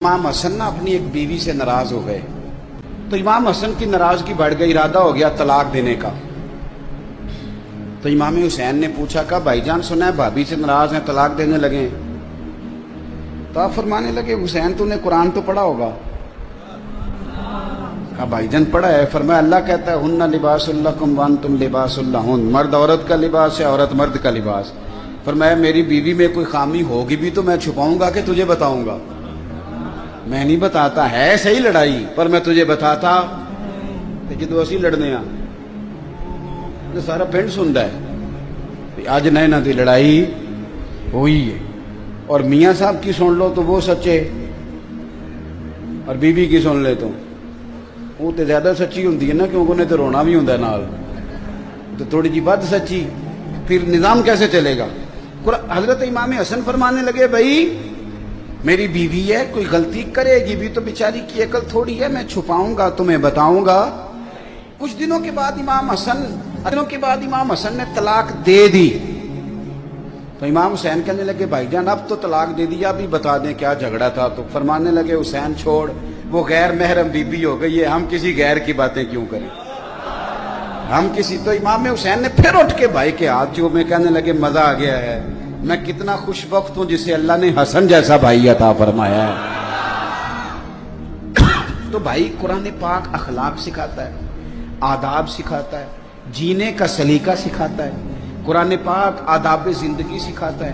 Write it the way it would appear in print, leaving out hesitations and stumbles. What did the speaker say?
इमाम हसन ना अपनी एक बीवी से नाराज हो गए, तो इमाम हसन की नाराजगी बढ़ गई, इरादा हो गया तलाक देने का। तो इमाम हुसैन ने पूछा, कहा भाईजान सुना है भाभी से नाराज हैं, तलाक देने लगे। तो आप फरमाने लगे, हुसैन तूने कुरान तो पढ़ा होगा। कहा भाईजान पढ़ा है। फरमाया अल्लाह कहता है हुन्ना लिबासुल लकुम व अंतुम लिबासुल लहुन, मर्द औरत का लिबास है, औरत मर्द का लिबास। फरमाया मेरी बीवी में कोई खामी होगी भी तो मैं छुपाऊंगा कि तुझे बताऊंगा? मैं नहीं बताता, है सही लड़ाई पर मैं तुझे बताता जो असी लड़ने तो सारा पिंड सुनता है अज न इन्हां दी लड़ाई हुई है। और मियाँ साहब की सुन लो तो वो सच्चे, और बीवी की सुन ले तो वो तो ज्यादा सच्ची होंगी है ना, क्योंकि उन्हें तो रोना भी होंगे नाल, तो थोड़ी जी बद सच्ची, फिर निजाम कैसे चलेगा? हजरत इमाम हसन फरमाने लगे, भाई मेरी बीवी है, कोई गलती करेगी भी तो बेचारी की अकल थोड़ी है, मैं छुपाऊंगा तुम्हें बताऊंगा। कुछ दिनों के बाद इमाम हसन ने तलाक दे दी। तो इमाम हुसैन कहने लगे, भाईजान अब तो तलाक दे दिया, अभी बता दें क्या झगड़ा था। तो फरमाने लगे, हुसैन छोड़, वो गैर महरम बीबी हो गई है, हम किसी गैर की बातें क्यों करें, हम किसी। तो इमाम हुसैन ने फिर उठ के भाई के हाथ जो में कहने लगे, मजा आ गया है, मैं कितना खुशबख्त हूं जिसे अल्लाह ने हसन जैसा भाई अता फरमाया है। तो भाई कुरान पाक अखलाक सिखाता है, आदाब सिखाता है, जीने का सलीका सिखाता है, कुरान पाक आदाब जिंदगी सिखाता है।